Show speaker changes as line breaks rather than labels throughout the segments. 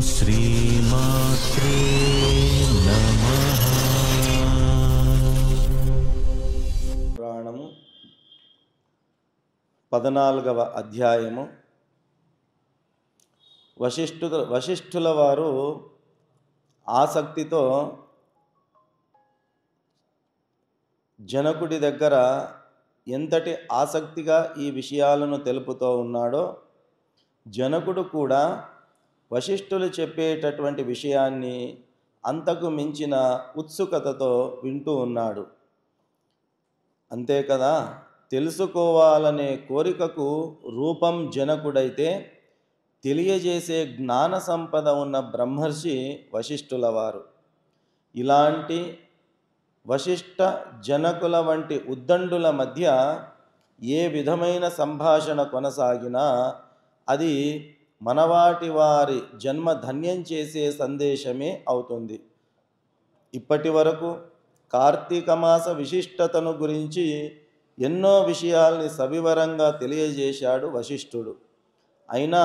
శ్రీమాత్రే నమః.
పురాణము 14వ అధ్యాయము. వశిష్ఠుల వారు ఆసక్తితో జనకుడి దగ్గర ఎంతటి ఆసక్తిగా ఈ విషయాలను తెలుపుతూ ఉన్నాడో, జనకుడు కూడా వశిష్ఠులు చెప్పేటటువంటి విషయాన్ని అంతకు మించిన ఉత్సుకతతో వింటూ ఉన్నాడు. అంతే కదా, తెలుసుకోవాలనే కోరికకు రూపం జనకుడైతే తెలియజేసే జ్ఞాన సంపద ఉన్న బ్రహ్మర్షి వశిష్ఠుల వారు. ఇలాంటి వశిష్ఠ జనకుల వంటి ఉద్దండుల మధ్య ఏ విధమైన సంభాషణ కొనసాగినా అది మనవాటి వారి జన్మ ధన్యం చేసే సందేశమే అవుతుంది. ఇప్పటి వరకు కార్తీక మాస విశిష్టతను గురించి ఎన్నో విషయాల్ని సవివరంగా తెలియజేశాడు వశిష్ఠుడు. అయినా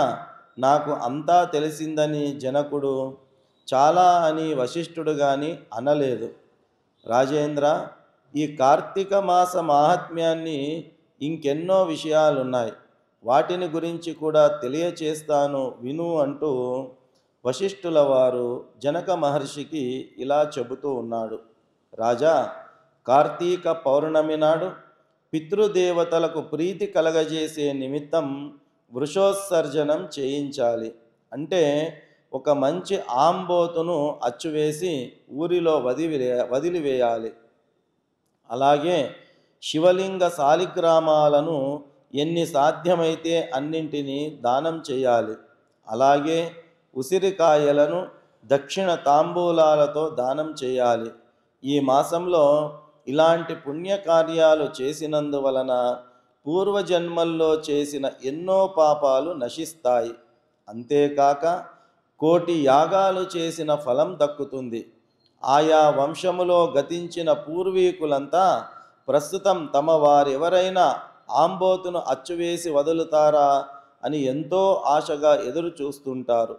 నాకు అంతా తెలిసిందని జనకుడు చాలా అని వశిష్ఠుడు కానీ అనలేదు. రాజేంద్ర, ఈ కార్తీక మాస మాహాత్మ్యాన్ని ఇంకెన్నో విషయాలున్నాయి, వాటిని గురించి కూడా తెలియచేస్తాను విను అంటూ వశిష్ఠుల వారు జనక మహర్షికి ఇలా చెబుతూ ఉన్నాడు. రాజా, కార్తీక పౌర్ణమి నాడు పితృదేవతలకు ప్రీతి కలగజేసే నిమిత్తం వృషోత్సర్జనం చేయించాలి. అంటే ఒక మంచి ఆంబోతును అచ్చువేసి ఊరిలో వదిలివేయాలి. అలాగే శివలింగ శాలిగ్రామాలను ఎన్ని సాధ్యమైతే అన్నింటినీ దానం చేయాలి. అలాగే ఉసిరికాయలను దక్షిణ తాంబూలాలతో దానం చేయాలి. ఈ మాసంలో ఇలాంటి పుణ్యకార్యాలు చేసినందువలన పూర్వజన్మల్లో చేసిన ఎన్నో పాపాలు నశిస్తాయి. అంతేకాక కోటి యాగాలు చేసిన ఫలం దక్కుతుంది. ఆయా వంశములో గతించిన పూర్వీకులంతా ప్రస్తుతం తమ వారెవరైనా ఆంబోతును అచ్చువేసి వదులుతారా అని ఎంతో ఆశగా ఎదురు చూస్తుంటారు.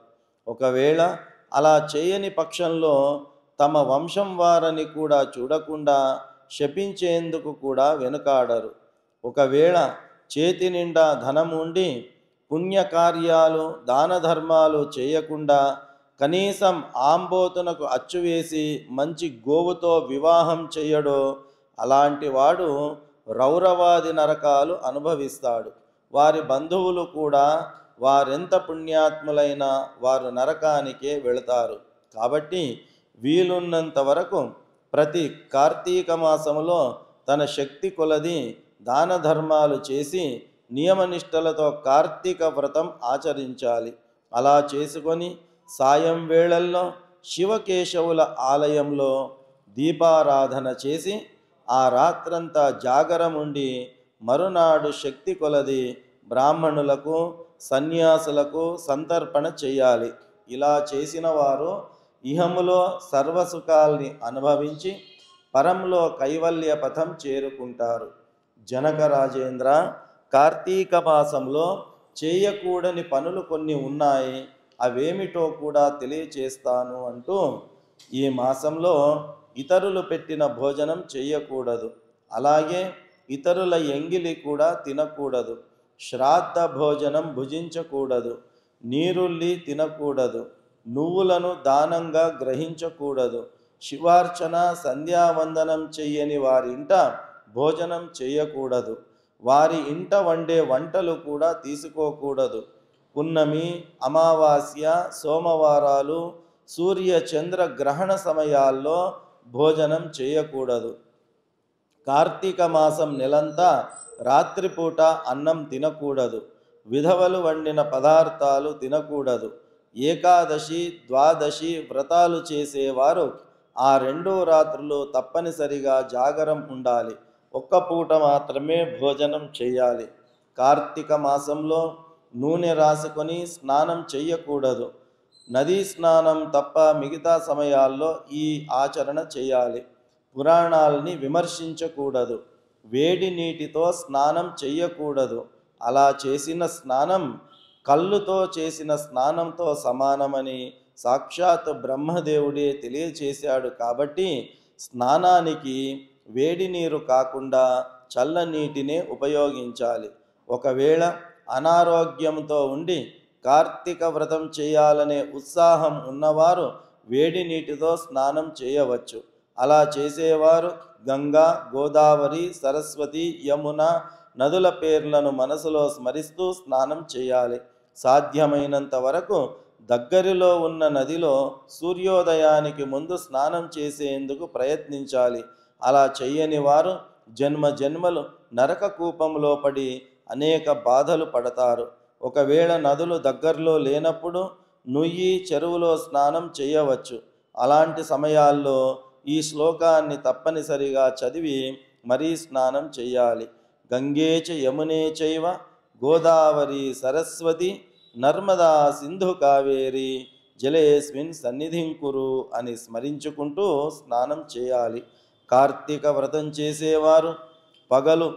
ఒకవేళ అలా చేయని పక్షంలో తమ వంశం వారని కూడా చూడకుండా శపించేందుకు కూడా వెనుకాడరు. ఒకవేళ చేతి నిండా ధనం ఉండి పుణ్యకార్యాలు దాన ధర్మాలు చేయకుండా కనీసం ఆంబోతునకు అచ్చువేసి మంచి గోవుతో వివాహం చేయడో, అలాంటి వాడు రౌరవాది నరకాలు అనుభవిస్తాడు. వారి బంధువులు కూడా వారెంత పుణ్యాత్ములైనా వారు నరకానికే వెళతారు. కాబట్టి వీలున్నంత వరకు ప్రతి కార్తీక మాసములో తన శక్తి కొలది దాన ధర్మాలు చేసి నియమనిష్టలతో కార్తీక వ్రతం ఆచరించాలి. అలా చేసుకొని సాయం వేళల్లో శివకేశవుల ఆలయంలో దీపారాధన చేసి ఆ రాత్రంతా జాగరముండి మరునాడు శక్తి కొలది బ్రాహ్మణులకు సన్యాసులకు సంతర్పణ చేయాలి. ఇలా చేసిన వారు ఇహములో సర్వసుఖాల్ని అనుభవించి పరంలో కైవల్య పథం చేరుకుంటారు. జనక రాజేంద్ర, కార్తీక మాసంలో చేయకూడని పనులు కొన్ని ఉన్నాయి, అవేమిటో కూడా తెలియచేస్తాను అంటూ, ఈ మాసంలో ఇతరులు పెట్టిన భోజనం చేయకూడదు. అలాగే ఇతరుల ఎంగిలి కూడా తినకూడదు. శ్రాద్ధ భోజనం భుజించకూడదు. నీరుల్లి తినకూడదు. నువ్వులను దానంగా గ్రహించకూడదు. శివార్చన సంధ్యావందనం చెయ్యని వారి ఇంట భోజనం చేయకూడదు. వారి ఇంట వండే వంటలు కూడా తీసుకోకూడదు. పున్నమి, అమావాస్య, సోమవారాలు, సూర్య చంద్ర గ్రహణ సమయాల్లో భోజనం చేయకూడదు. కార్తీక మాసం నెలంతా రాత్రిపూట అన్నం తినకూడదు. విధవలు వండిన పదార్థాలు తినకూడదు. ఏకాదశి, ద్వాదశి వ్రతాలు చేసేవారు ఆ 2 రాత్రులు తప్పనిసరిగా జాగరం ఉండాలి. ఒక్క పూట మాత్రమే భోజనం చేయాలి. కార్తీక మాసంలో నూనె రాసుకొని స్నానం చెయ్యకూడదు. నదీ స్నానం తప్ప మిగతా సమయాల్లో ఈ ఆచరణ చేయాలి. పురాణాలని విమర్శించకూడదు. వేడి నీటితో స్నానం చెయ్యకూడదు. అలా చేసిన స్నానం కళ్ళుతో చేసిన స్నానంతో సమానమని సాక్షాత్ బ్రహ్మదేవుడే తెలియచేశాడు. కాబట్టి స్నానానికి వేడి నీరు కాకుండా చల్లనీటినే ఉపయోగించాలి. ఒకవేళ అనారోగ్యంతో ఉండి కార్తీక వ్రతం చేయాలనే ఉత్సాహం ఉన్నవారు వేడి నీటితో స్నానం చేయవచ్చు. అలా చేసేవారు గంగా, గోదావరి, సరస్వతి, యమున నదుల పేర్లను మనసులో స్మరిస్తూ స్నానం చేయాలి. సాధ్యమైనంత వరకు దగ్గరలో ఉన్న నదిలో సూర్యోదయానికి ముందు స్నానం చేసేందుకు ప్రయత్నించాలి. అలా చెయ్యని వారు జన్మ జన్మలు నరక కూపంలో పడి అనేక బాధలు పడతారు. ఒకవేళ నదులు దగ్గరలో లేనప్పుడు నుయ్యి, చెరువులో స్నానం చేయవచ్చు. అలాంటి సమయాల్లో ఈ శ్లోకాన్ని తప్పనిసరిగా చదివి మరీ స్నానం చేయాలి. గంగే చ యమునే చైవ గోదావరి సరస్వతి నర్మదా సింధు కావేరి జలేస్మిన్ సన్నిధిం కురు అని స్మరించుకుంటూ స్నానం చేయాలి. కార్తీక వ్రతం చేసేవారు పగలు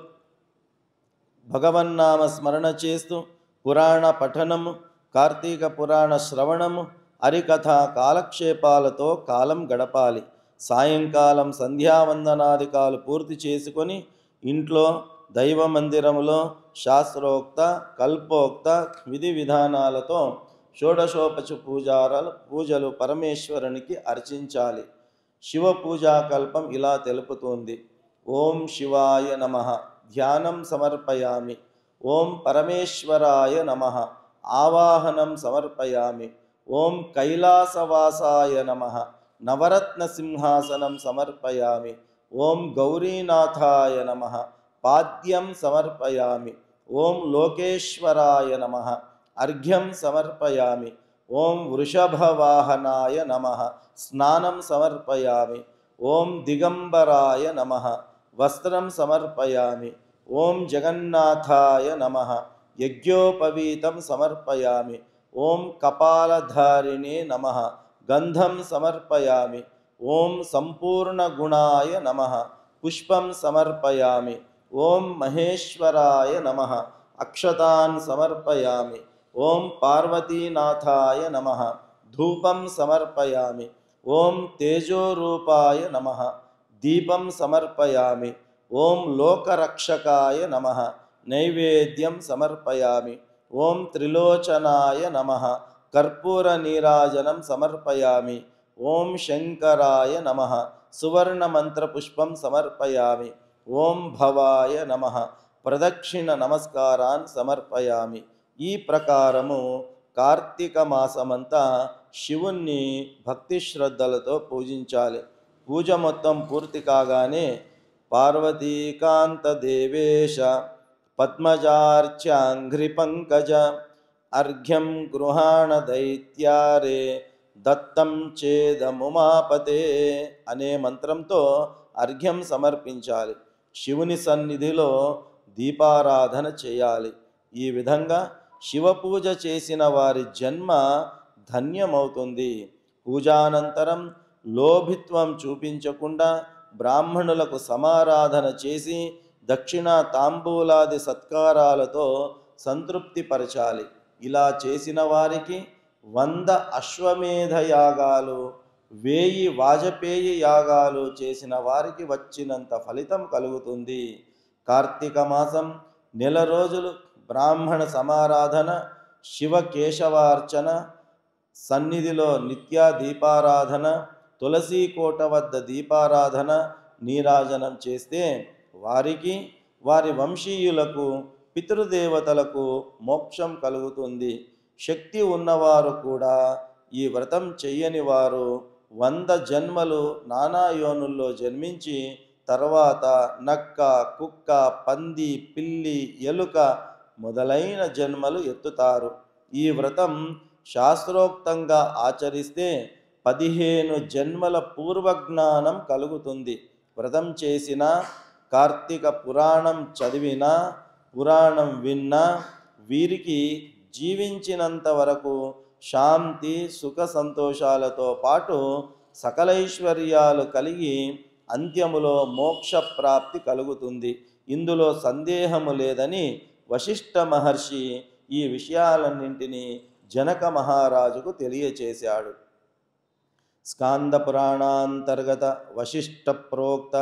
భగవన్నామ స్మరణ చేస్తూ పురాణ పఠనము, కార్తీక పురాణ శ్రవణము, హరికథ కాలక్షేపాలతో కాలం గడపాలి. సాయంకాలం సంధ్యావందనాదికాలు పూర్తి చేసుకొని ఇంట్లో దైవ మందిరములో శాస్త్రోక్త కల్పోక్త విధి విధానాలతో షోడశోపచ పూజలు పరమేశ్వరునికి అర్చించాలి. శివ పూజా కల్పం ఇలా తెలుపుతుంది. ఓం శివాయ నమః ధ్యానం సమర్పయామి. ఓం పరమేశ్వరాయ నమః ఆవాహనం సమర్పయామి. ఓం కైలాసవాసాయ నమః నవరత్న సింహాసనం సమర్పయామి. ఓం గౌరీనాథాయ నమః పాద్యం సమర్పయామి. ఓం లోకేశ్వరాయ నమః అర్ఘ్యం సమర్పయామి. ఓం వృషభవాహనాయ నమః స్నానం సమర్పయామి. ఓం దిగంబరాయ నమః వస్త్రం సమర్పయామి. ఓం జగన్నాథాయ నమః యజ్ఞోపవీతం సమర్పయామి. ఓం కపాలధారిణే నమః గంధం సమర్పయామి. ఓం సంపూర్ణ గుణాయ నమః పుష్పం సమర్పయామి. ఓం మహేశ్వరాయ నమః అక్షతాన్ సమర్పయామి. ఓం పార్వతీనాథాయ నమః ధూపం సమర్పయామి. ఓం తేజోరూపాయ నమః దీపం సమర్పయామి. ఓం లోకరక్షకాయ నమః నైవేద్యం సమర్పయామి. ఓం త్రిలోచనాయ నమః కర్పూర నీరాజనం సమర్పయామి. ఓం శంకరాయ నమః సువర్ణ మంత్రపుష్పం సమర్పయామి. ఓం భవాయ నమః ప్రదక్షిణ నమస్కారాన్ సమర్పయామి. ఈ ప్రకారము కార్తీక మాసమంతా శివుణ్ణి భక్తి శ్రద్ధలతో పూజించాలి. పూజ మొత్తం పూర్తి కాగానే పార్వతీకాంత దేవేశ పద్మజార్చాంఘ్రి పంకజ అర్ఘ్యం గృహాణ దైత్యారే దత్తం చేదముమాపతే అనే మంత్రంతో అర్ఘ్యం సమర్పించాలి. శివుని సన్నిధిలో దీపారాధన చేయాలి. ఈ విధంగా శివ పూజ చేసిన వారి జన్మ ధన్యమవుతుంది. పూజానంతరం లోభిత్వం చూపించకుండా బ్రాహ్మణులకు సమారాధన చేసి దక్షిణ తాంబూలాది సత్కారాలతో సంతృప్తిపరచాలి. ఇలా చేసిన వారికి 100 అశ్వమేధ యాగాలు, 1000 వాజపేయి యాగాలు చేసిన వారికి వచ్చినంత ఫలితం కలుగుతుంది. కార్తీక మాసం నెల రోజులు బ్రాహ్మణ సమారాధన, శివ కేశవార్చన, సన్నిధిలో నిత్య దీపారాధన, తులసీ కోట వద్ద దీపారాధన, నీరాజనం చేస్తే వారికి, వారి వంశీయులకు, పితృదేవతలకు మోక్షం కలుగుతుంది. శక్తి ఉన్నవారు కూడా ఈ వ్రతం చెయ్యని వారు 100 జన్మలు నానా యోనుల్లో జన్మించి తర్వాత నక్క, కుక్క, పంది, పిల్లి, ఎలుక మొదలైన జన్మలు ఎత్తుతారు. ఈ వ్రతం శాస్త్రోక్తంగా ఆచరిస్తే 15 జన్మల పూర్వజ్ఞానం కలుగుతుంది. వ్రతం చేసినా, కార్తీక పురాణం చదివినా, పురాణం విన్నా వీరికి జీవించినంత వరకు శాంతి, సుఖ సంతోషాలతో పాటు సకలైశ్వర్యాలు కలిగి అంత్యములో మోక్ష ప్రాప్తి కలుగుతుంది. ఇందులో సందేహము లేదని వశిష్ఠ మహర్షి ఈ విషయాలన్నింటినీ జనక మహారాజుకు తెలియచేశాడు. స్కాంద పురాణాంతర్గత వశిష్ఠ ప్రోక్త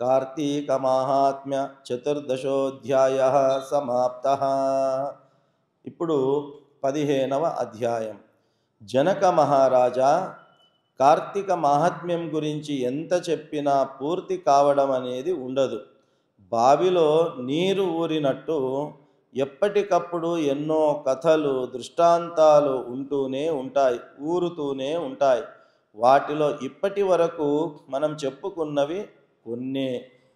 కార్తీక మాహాత్మ్య 14వ సమాప్తః. ఇప్పుడు 15వ అధ్యాయం. జనక మహారాజా, కార్తీక మహాత్మ్యం గురించి ఎంత చెప్పినా పూర్తి కావడం అనేది ఉండదు. బావిలో నీరు ఊరినట్టు ఎప్పటికప్పుడు ఎన్నో కథలు, దృష్టాంతాలు ఊరుతూనే ఉంటాయి. వాటిలో ఇప్పటి వరకు మనం చెప్పుకున్నవి కొన్నే,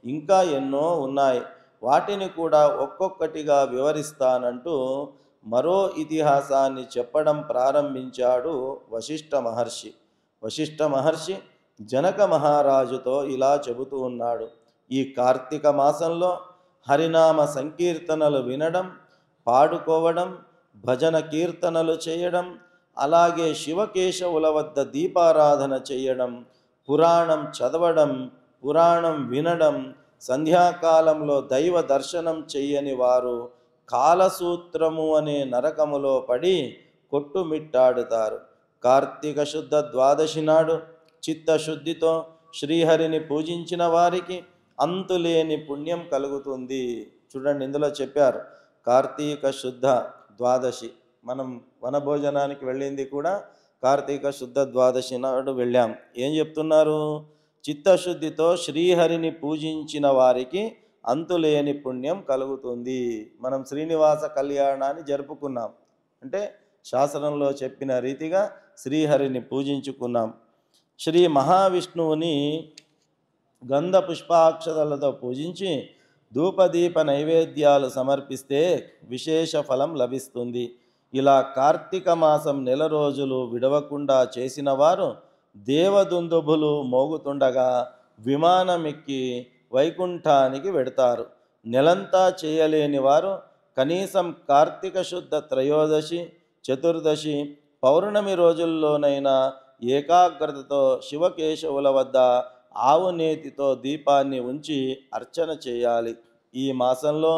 ఇంకా ఎన్నో ఉన్నాయి. వాటిని కూడా ఒక్కొక్కటిగా వివరిస్తానంటూ మరో ఇతిహాసాన్ని చెప్పడం ప్రారంభించాడు వశిష్ఠ మహర్షి. వశిష్ఠ మహర్షి జనక మహారాజుతో ఇలా చెబుతూ ఉన్నాడు. ఈ కార్తీక మాసంలో హరినామ సంకీర్తనలు వినడం, పాడుకోవడం, భజన కీర్తనలు చేయడం, అలాగే శివకేశవుల వద్ద దీపారాధన చేయడం, పురాణం చదవడం, పురాణం వినడం, సంధ్యాకాలంలో దైవ దర్శనం చెయ్యని వారు కాలసూత్రము అనే నరకములో పడి కొట్టుమిట్టాడుతారు. కార్తీక శుద్ధ ద్వాదశి నాడు చిత్తశుద్ధితో శ్రీహరిని పూజించిన వారికి అంతులేని పుణ్యం కలుగుతుంది. చూడండి, ఇందులో చెప్పారు కార్తీక శుద్ధ ద్వాదశి. మనం వనభోజనానికి వెళ్ళింది కూడా కార్తీక శుద్ధ ద్వాదశి నాడు వెళ్ళాం. ఏం చెప్తున్నారు? చిత్తశుద్ధితో శ్రీహరిని పూజించిన వారికి అంతులేని పుణ్యం కలుగుతుంది. మనం శ్రీనివాస కళ్యాణాన్ని జరుపుకున్నాం, అంటే శాస్త్రంలో చెప్పిన రీతిగా శ్రీహరిని పూజించుకున్నాం. శ్రీ మహావిష్ణువుని గంధ పుష్పాక్షతలతో పూజించి ధూపదీప నైవేద్యాలు సమర్పిస్తే విశేష ఫలం లభిస్తుంది. ఇలా కార్తీక మాసం నెల రోజులు విడవకుండా చేసిన వారు దేవదుందుభులు మోగుతుండగా విమానమెక్కి వైకుంఠానికి వెడతారు. నెలంతా చేయలేని వారు కనీసం కార్తీక శుద్ధ త్రయోదశి, చతుర్దశి, పౌర్ణమి రోజుల్లోనైనా ఏకాగ్రతతో శివకేశవుల వద్ద ఆవు నేతితో దీపాన్ని ఉంచి అర్చన చేయాలి. ఈ మాసంలో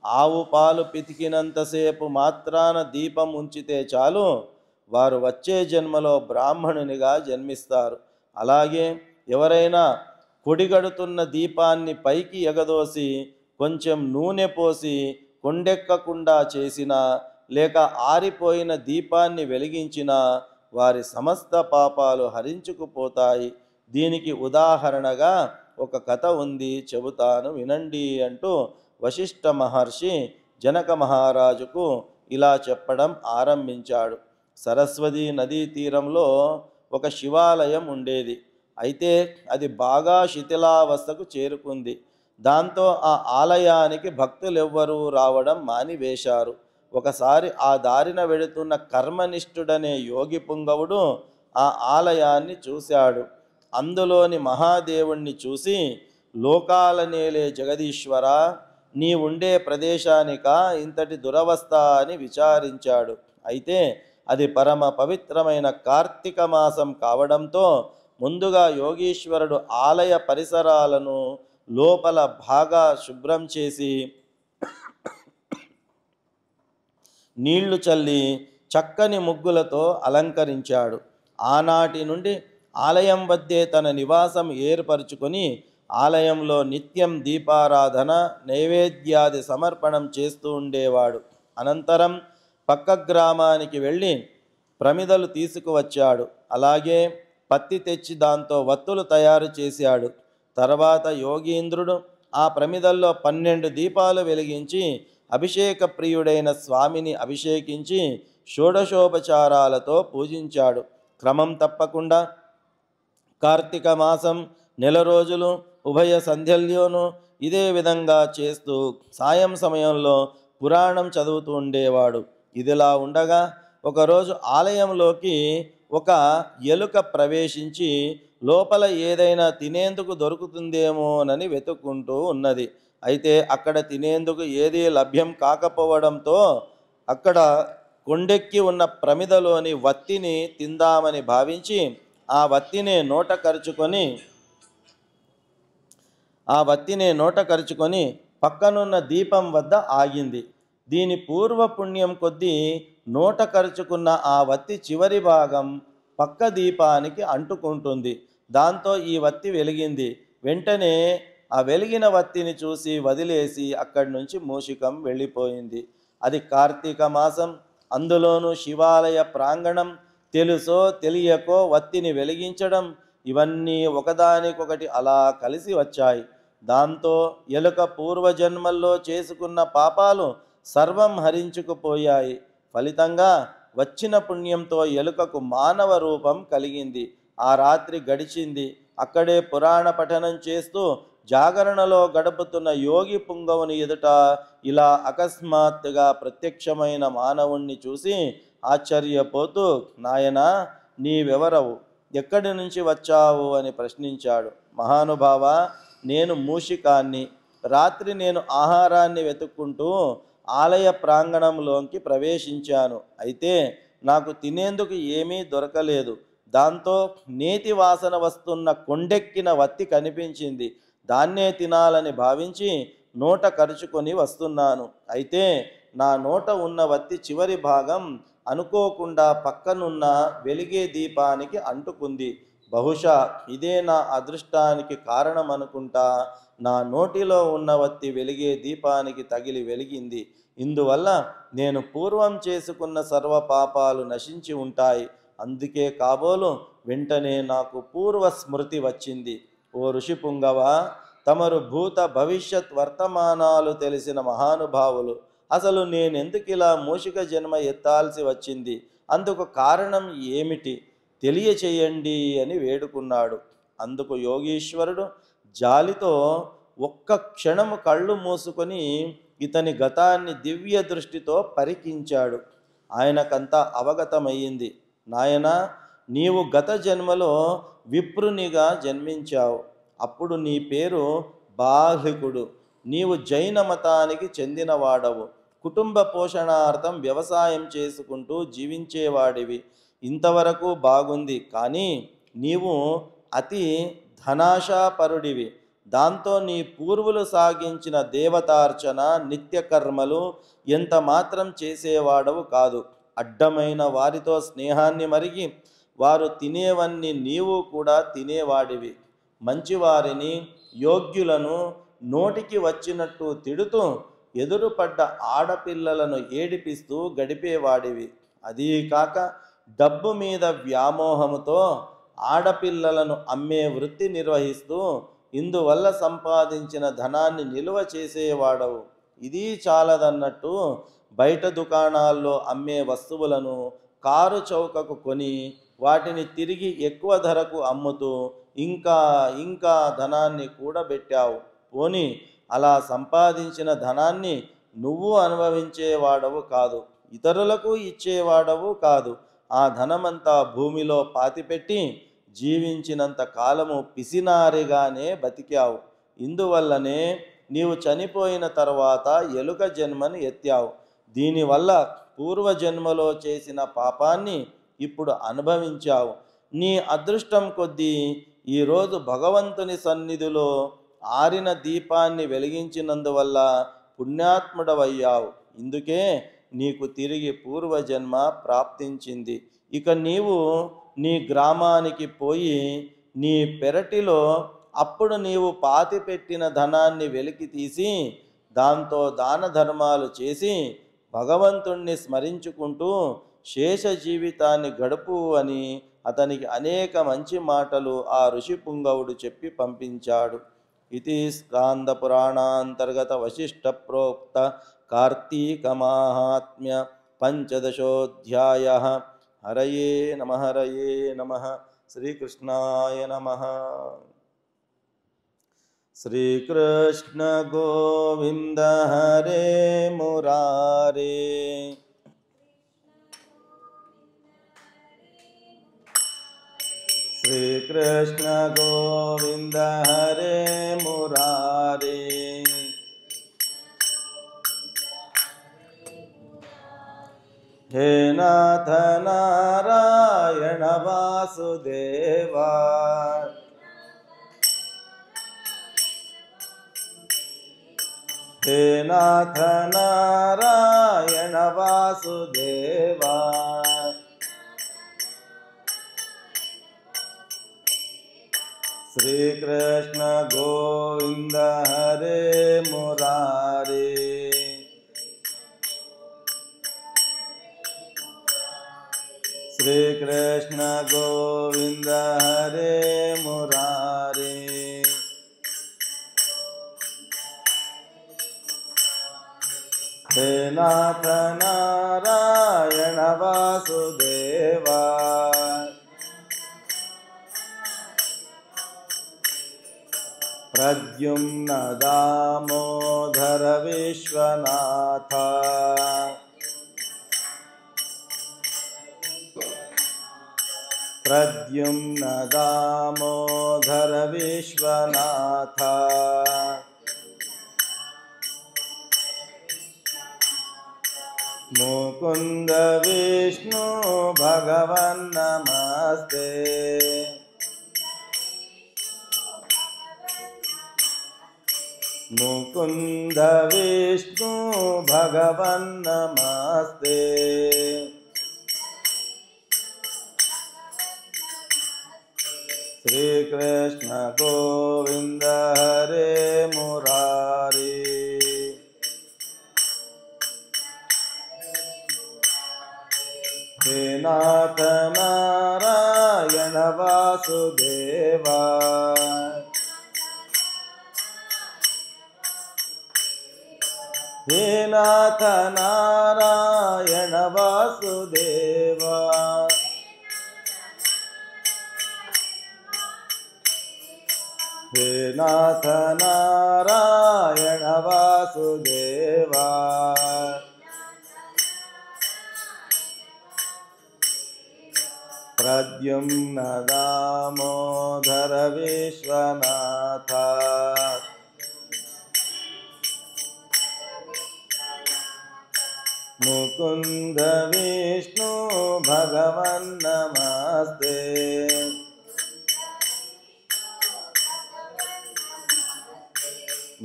ఆవు పాలు పితికినంతసేపు మాత్రాన దీపం ఉంచితే చాలు, వారు వచ్చే జన్మలో బ్రాహ్మణునిగా జన్మిస్తారు. అలాగే ఎవరైనా కొడిగడుతున్న దీపాన్ని పైకి ఎగదోసి కొంచెం నూనె పోసి కొండెక్కకుండా చేసినా, లేక ఆరిపోయిన దీపాన్ని వెలిగించినా వారి సమస్త పాపాలు హరించుకుపోతాయి. దీనికి ఉదాహరణగా ఒక కథ ఉంది, చెబుతాను వినండి అంటూ వశిష్ఠ మహర్షి జనక మహారాజుకు ఇలా చెప్పడం ఆరంభించాడు. సరస్వతి నదీ తీరంలో ఒక శివాలయం ఉండేది. అయితే అది బాగా శిథిలావస్థకు చేరుకుంది. దాంతో ఆ ఆలయానికి భక్తులెవ్వరూ రావడం మానివేశారు. ఒకసారి ఆ దారిన వెడుతున్న కర్మనిష్ఠుడనే యోగి పుంగవుడు ఆ ఆలయాన్ని చూశాడు. అందులోని మహాదేవుణ్ణి చూసి, లోకాలనేలే జగదీశ్వర, నీ ఉండే ప్రదేశానికా ఇంతటి దురవస్థ అని విచారించాడు. అయితే అది పరమ పవిత్రమైన కార్తీక మాసం కావడంతో ముందుగా యోగీశ్వరుడు ఆలయ పరిసరాలను లోపల బాగా శుభ్రం చేసి నీళ్లు చల్లి చక్కని ముగ్గులతో అలంకరించాడు. ఆనాటి నుండి ఆలయం వద్దే తన నివాసం ఏర్పరచుకొని ఆలయంలో నిత్యం దీపారాధన, నైవేద్యాది సమర్పణం చేస్తూ ఉండేవాడు. అనంతరం పక్క గ్రామానికి వెళ్ళి ప్రమిదలు తీసుకువచ్చాడు. అలాగే పత్తి తెచ్చి దాంతో వత్తులు తయారు చేశాడు. తర్వాత యోగీంద్రుడు ఆ ప్రమిదల్లో 12 దీపాలు వెలిగించి అభిషేక ప్రియుడైన స్వామిని అభిషేకించి షోడశోపచారాలతో పూజించాడు. క్రమం తప్పకుండా కార్తీక మాసం నెల రోజులు ఉభయ సంధ్యల్లోనూ ఇదే విధంగా చేస్తూ సాయం సమయంలో పురాణం చదువుతూ ఉండేవాడు. ఇదిలా ఉండగా ఒకరోజు ఆలయంలోకి ఒక ఎలుక ప్రవేశించి లోపల ఏదైనా తినేందుకు దొరుకుతుందేమోనని వెతుక్కుంటూ ఉన్నది. అయితే అక్కడ తినేందుకు ఏదీ లభ్యం కాకపోవడంతో అక్కడ కొండెక్కి ఉన్న ప్రమిదలోని వత్తిని తిందామని భావించి ఆ వత్తినే నోట కరుచుకొని పక్కనున్న దీపం వద్ద ఆగింది. దీని పూర్వపుణ్యం కొద్దీ నోట కరుచుకున్న ఆ వత్తి చివరి భాగం పక్క దీపానికి అంటుకుంటుంది. దాంతో ఈ వత్తి వెలిగింది. వెంటనే ఆ వెలిగిన వత్తిని చూసి వదిలేసి అక్కడి నుంచి మూషికం వెళ్ళిపోయింది. అది కార్తీక మాసం, అందులోనూ శివాలయ ప్రాంగణం. తెలుసో తెలియకో వత్తిని వెలిగించడం, ఇవన్నీ ఒకదానికొకటి అలా కలిసి వచ్చాయి. దాంతో ఎలుక పూర్వజన్మల్లో చేసుకున్న పాపాలు సర్వం హరించుకుపోయాయి. ఫలితంగా వచ్చిన పుణ్యంతో ఎలుకకు మానవ రూపం కలిగింది. ఆ రాత్రి గడిచింది. అక్కడే పురాణ పఠనం చేస్తూ జాగరణలో గడుపుతున్న యోగి పుంగవుని ఎదుట ఇలా అకస్మాత్తుగా ప్రత్యక్షమైన మానవుణ్ణి చూసి ఆశ్చర్యపోతూ, నాయనా, నీవెవరవు, ఎక్కడి నుంచి వచ్చావు అని ప్రశ్నించాడు. మహానుభావ, నేను మూషికాన్ని. రాత్రి నేను ఆహారాన్ని వెతుక్కుంటూ ఆలయ ప్రాంగణంలోకి ప్రవేశించాను. అయితే నాకు తినేందుకు ఏమీ దొరకలేదు. దాంతో నేతి వాసన వస్తున్న కొండెక్కిన వత్తి కనిపించింది. దాన్నే తినాలని భావించి నోట కరుచుకొని వస్తున్నాను. అయితే నా నోట ఉన్న వత్తి చివరి భాగం అనుకోకుండా పక్కనున్న వెలిగే దీపానికి అంటుకుంది. బహుశా ఇదే నా అదృష్టానికి కారణం అనుకుంటా. నా నోటిలో ఉన్న వత్తి వెలిగే దీపానికి తగిలి వెలిగింది. ఇందువల్ల నేను పూర్వం చేసుకున్న సర్వ పాపాలు నశించి ఉంటాయి. అందుకే కాబోలు వెంటనే నాకు పూర్వ స్మృతి వచ్చింది. ఓ ఋషి పుంగవ, తమరు భూత భవిష్యత్ వర్తమానాలు తెలిసిన మహానుభావులు. అసలు నేనెందుకిలా మూషిక జన్మ ఎత్తాల్సి వచ్చింది? అందుకు కారణం ఏమిటి? తెలియచేయండి అని వేడుకున్నాడు. అందుకు యోగీశ్వరుడు జాలితో ఒక్క క్షణము కళ్ళు మూసుకొని ఇతని గతాన్ని దివ్య దృష్టితో పరికించాడు. ఆయనకంతా అవగతమయ్యింది. నాయనా, నీవు గత జన్మలో విప్రునిగా జన్మించావు. అప్పుడు నీ పేరు బాహ్లికుడు. నీవు జైన మతానికి చెందినవాడవు. కుటుంబ పోషణార్థం వ్యవసాయం చేసుకుంటూ జీవించేవాడివి. ఇంతవరకు బాగుంది. కానీ నీవు అతి ధనాశాపరుడివి. దాంతో నీ పూర్వులు సాగించిన దేవతార్చన, నిత్యకర్మలు ఎంత మాత్రం చేసేవాడవు కాదు. అడ్డమైన వారితో స్నేహాన్ని మరిగి వారు తినేవన్నీ నీవు కూడా తినేవాడివి. మంచివారిని, యోగ్యులను నోటికి వచ్చినట్టు తిడుతూ ఎదురుపడ్డ ఆడపిల్లలను ఏడిపిస్తూ గడిపేవాడివి. అదీ కాక డబ్బు మీద వ్యామోహముతో ఆడపిల్లలను అమ్మే వృత్తి నిర్వహిస్తూ ఇందువల్ల సంపాదించిన ధనాన్ని నిలువ చేసేవాడవు. ఇది చాలదన్నట్టు బయట దుకాణాల్లో అమ్మే వస్తువులను కారు చౌకకు కొని వాటిని తిరిగి ఎక్కువ ధరకు అమ్ముతూ ఇంకా ఇంకా ధనాన్ని కూడబెట్టావు. పోని అలా సంపాదించిన ధనాన్ని నువ్వు అనుభవించేవాడవు కాదు, ఇతరులకు ఇచ్చేవాడవు కాదు. ఆ ధనమంతా భూమిలో పాతిపెట్టి జీవించినంత కాలము పిసినారిగానే బతికావు. ఇందువల్లనే నీవు చనిపోయిన తర్వాత ఎలుక జన్మను ఎత్తావు. దీనివల్ల పూర్వజన్మలో చేసిన పాపాన్ని ఇప్పుడు అనుభవించావు. నీ అదృష్టం కొద్దీ ఈరోజు భగవంతుని సన్నిధిలో ఆరిన దీపాన్ని వెలిగించినందువల్ల పుణ్యాత్ముడవయ్యావు. ఇందుకే నీకు తిరిగి పూర్వజన్మ ప్రాప్తించింది. ఇక నీవు నీ గ్రామానికి పోయి నీ పెరటిలో అప్పుడు నీవు పాతిపెట్టిన ధనాన్ని వెలికి తీసి దాంతో దాన ధర్మాలు చేసి భగవంతుణ్ణి స్మరించుకుంటూ శేష జీవితాన్ని గడుపు అని అతనికి అనేక మంచి మాటలు ఆ ఋషి పుంగవుడు చెప్పి పంపించాడు. ఇది స్కాంద పురాణాంతర్గత వశిష్ఠ ప్రోక్త కార్తీక మాహాత్మ్య పంచదశోధ్యాయ. హరయే నమః, హరయే నమః. శ్రీకృష్ణాయ నమః. శ్రీకృష్ణ గోవింద హరే మురారే. శ్రీకృష్ణ గోవింద హరే మురారే. హే నాథ నారాయణ వాసుదేవా. హే हे नाथ नारायण वासुदेवा श्री कृष्ण गोविंद हरे मुरारी श्री कृष्ण गोविंद हरे मुरारी हे नाथ नारायण वासुदेवा प्रद्युम्न दामोदर विश्वनाथ प्रद्युम्न दामोदर विश्वनाथ मुकुंद विष्णु भगवन् नमस्ते मुकुंद विष्णु भगवन् नमस्ते श्री कृष्ण गोविंद हरे मुरारी हे नाथ नारायण वासुदेवा हे नाथ नारायण वासुदेवा हे नाथ नारायण वासुदेवा प्रद्युम्न दामोदर विश्वनाथ मुकुंद विष्णु भगवन् नमस्ते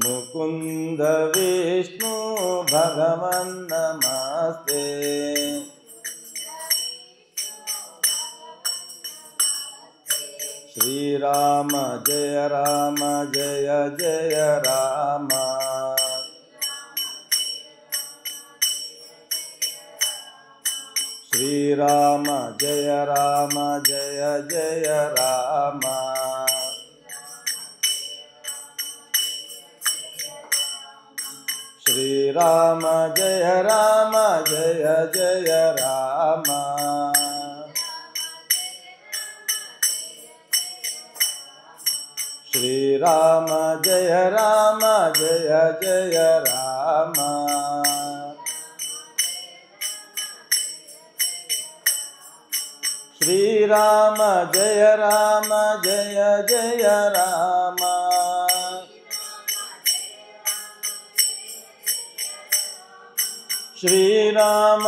मुकुंद विष्णु भगवन् नमस्ते श्री राम जय जय राम श्री राम जय जय राम श्री राम जय जय राम श्री राम जय जय राम श्री राम जय जय राम श्री राम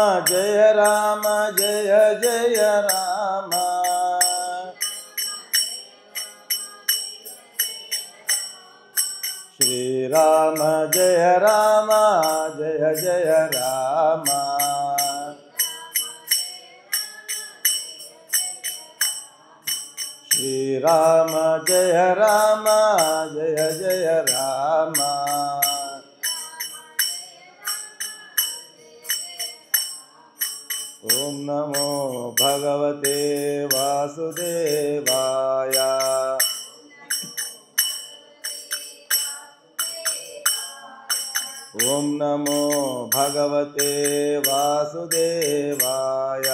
जय जय राम श्री राम जय जय राम श्री राम जय जय राम ओम नमो भगवते वासुदेवाय ओम नमो भगवते वासुदेवाय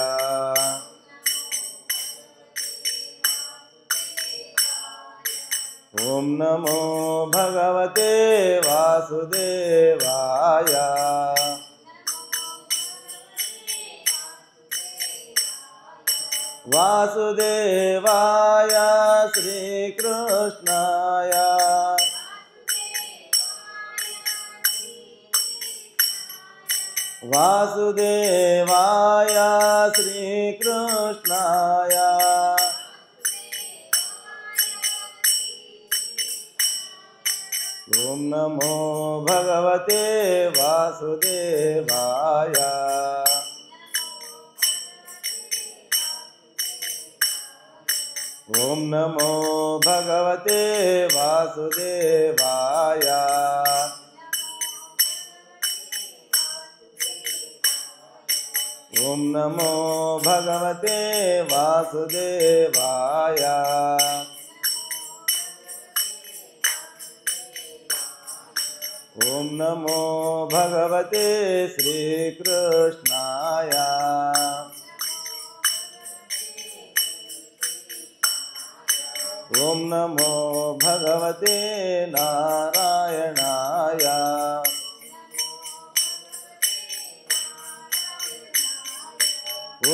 ओम नमो भगवते वासुदेवाय वासुदेवाय श्री कृष्णाय वासुदेवाय श्री कृष्णाय ओम नमो भगवते वासुदेवाय ॐ नमो भगवते वासुदेवाय ॐ नमो भगवते वासुदेवाय ॐ नमो भगवते श्रीकृष्णाय ॐ नमो भगवते नारायणाय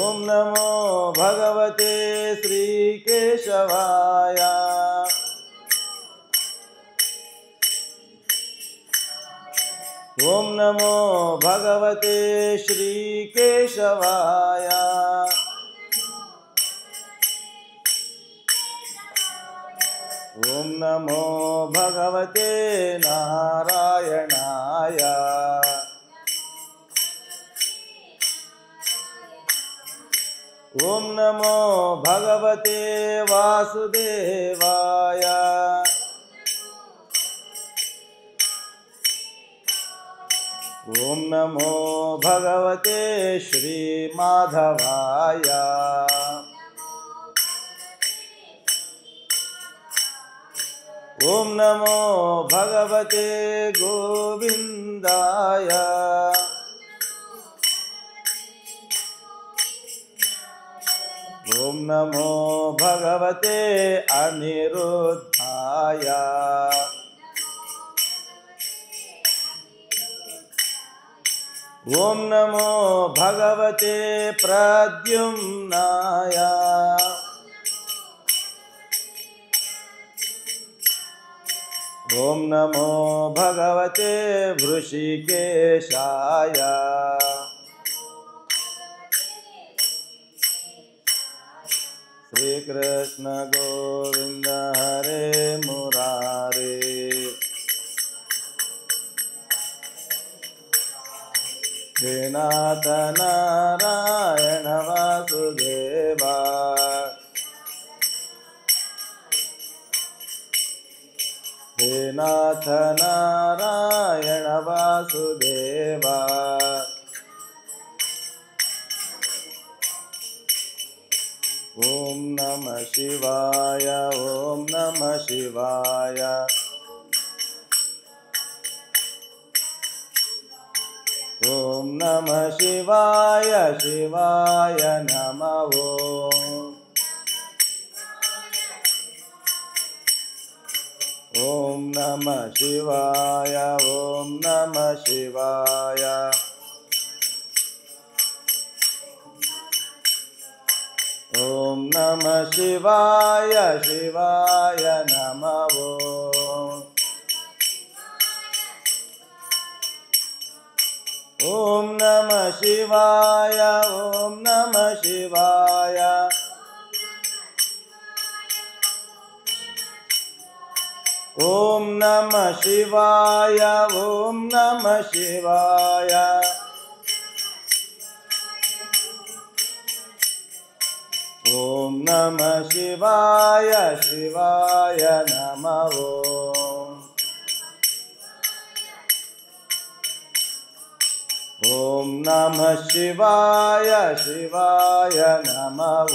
ॐ नमो भगवते श्रीकेशवाय ॐ नमो भगवते श्रीकेशवाय ॐ नमो भगवते नारायणाय ॐ नमो भगवते वासुदेवाय ॐ नमो भगवते श्रीमाधवाय ॐ नमो भगवते गोविन्दाय ॐ नमो भगवते अनिरुद्धाय ॐ नमो भगवते प्रद्युम्नाय ॐ नमो भगवते वृषिकेशाय श्रीकृष्ण गोविन्द हरे मुरारे हे नाथ नारायण वासुदेवा हे नाथ नारायण वासुदेवा ॐ नमः शिवाय ॐ नमः शिवाय ॐ नमः शिवाय शिवाय नमः ॐ नमः शिवाय ॐ नमः शिवाय ॐ नमः शिवाय शिवाय नमः ॐ नमः शिवाय ॐ नमः शिवाय ॐ नमः शिवाय ॐ नमः शिवाय ॐ नमः शिवाय शिवाय नमः ॐ नमः शिवाय शिवाय नमः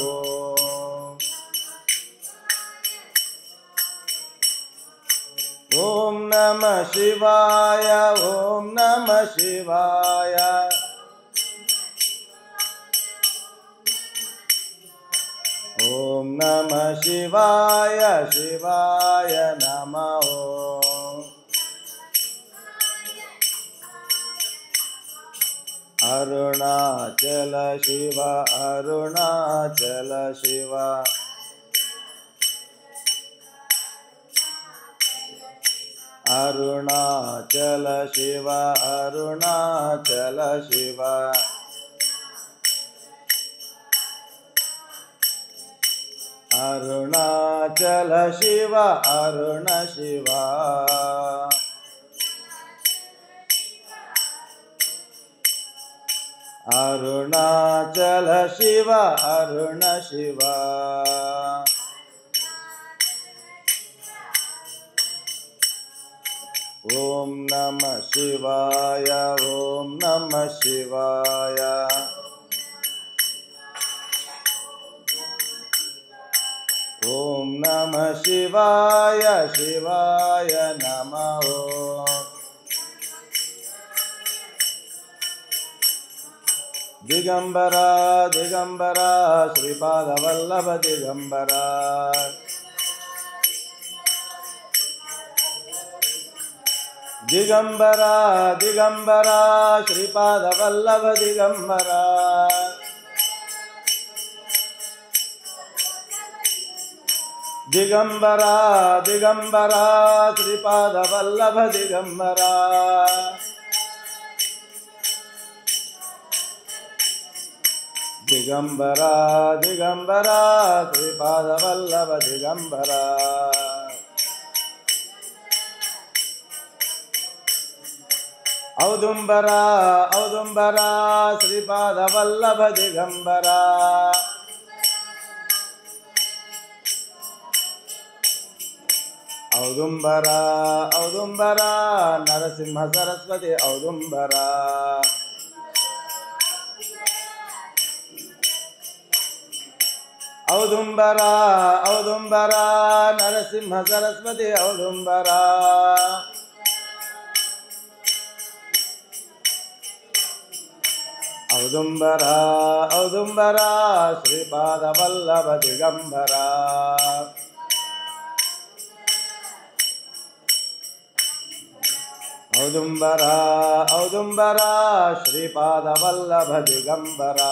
ॐ नमः शिवाय ॐ नमः शिवाय ॐ नमः शिवाय शिवाय नमः अरुणाचल शिव अरुणाचल शिव अरुणाचल शिव अरुणाचल शिव अरुणाचल शिव अरुण शिव अरुणाचल शिव अरुण शिव ओम नमः शिवाय ओम नमः शिवाय ओम नमः शिवाय शिवाय नमः दिगंबरा दिगंबरा श्रीपाद वल्लभ दिगंबरा दिगंबरा दिगंबरा श्रीपाद वल्लभ दिगंबरा दिगंबरा दिगंबरा श्रीपाद वल्लभ दिगंबरा दिगंबरा दिगंबरा श्रीपाद वल्लभ दिगंबरा औदुंबरा औदुंबरा श्रीपाद वल्लभ दिगंबरा औदुंबरा औदुंबरा नरसिंह सरस्वती औदुंबरा औदुंबरा औदुंबरा नरसिंह सरस्वती औदुंबरा औदुंबरा औदुंबरा श्रीपाद वल्लभ दिगंबरा औदुंबरा औदुंबरा श्रीपाद वल्लभ दिगंबरा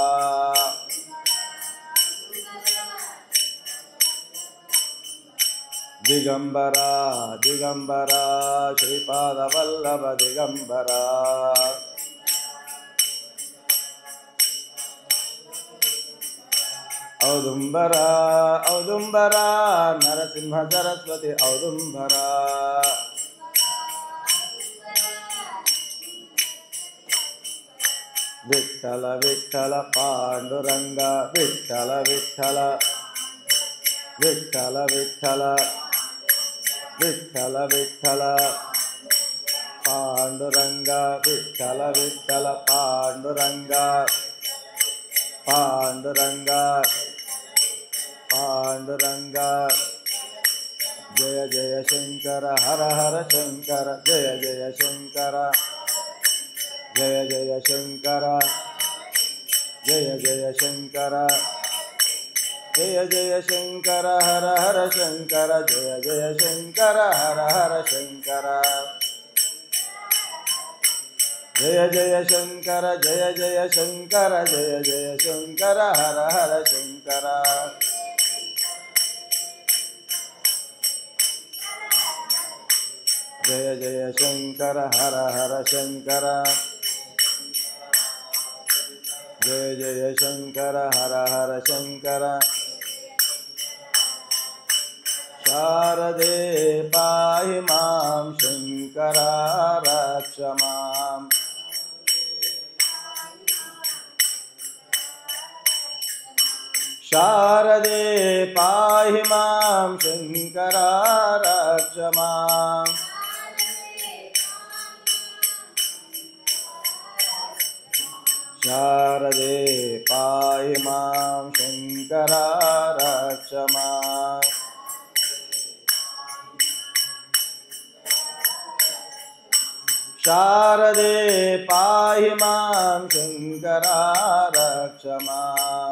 दिगंबरा दिगंबरा श्रीपाद वल्लभ दिगंबरा औदुंबरा औदुंबरा नरसिंह सरस्वती औदुंबरा विठ्ठल विठ्ठल पांडुरंग विठ्ठल विठ्ठल विठ्ठल विठ्ठल विठ्ठल विठ्ठल पांडुरंग विठ्ठल विठ्ठल पांडुरंग पांडुरंग पांडुरंग जय जय शंकर हर हर शंकर जय जय शंकर जय जय शंकर जय जय शंकर जय जय शंकर हर हर शंकर जय जय शंकर हर हर शंकर जय जय शंकर जय जय शंकर जय जय शंकर हर हर शंकर जय जय शंकर हर हर शंकर जय जय शंकर हर हर शंकर शारदे पाहि मां शंकरा रक्ष मां शारदे पाहि मां शंकरा रक्ष मां शारदे पाहि मां शंकरा रक्ष मां शारदे पाहि मां शंकरा रक्ष मां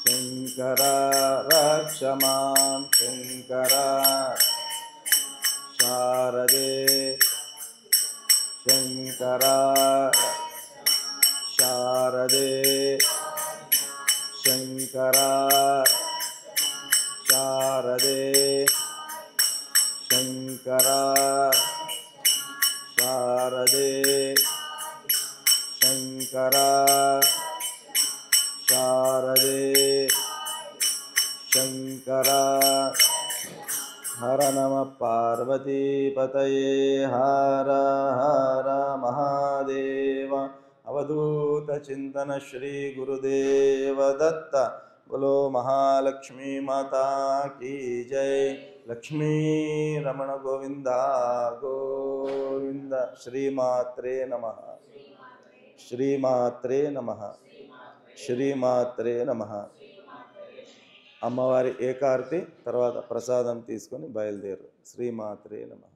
शंकरा रक्ष मां शंकरा शारदे शंकरा शारदे शंकरा शारदे शंकरा शारदे शंकरा शारदे शंकरा హర నమ పార్వతీపతయే హర హర మహాదేవ అవధూత చింతన శ్రీ గురుదేవ దత్త బోలో మహాలక్ష్మీ మాతా కీ జై లక్ష్మీ రమణ గోవింద గోవింద శ్రీమాత్రే నమః శ్రీమాత్రే నమః శ్రీమాత్రే నమః అమ్మవారి ఏకార్తి తర్వాత ప్రసాదం తీసుకొని బయలుదేరు శ్రీమాత్రే నమః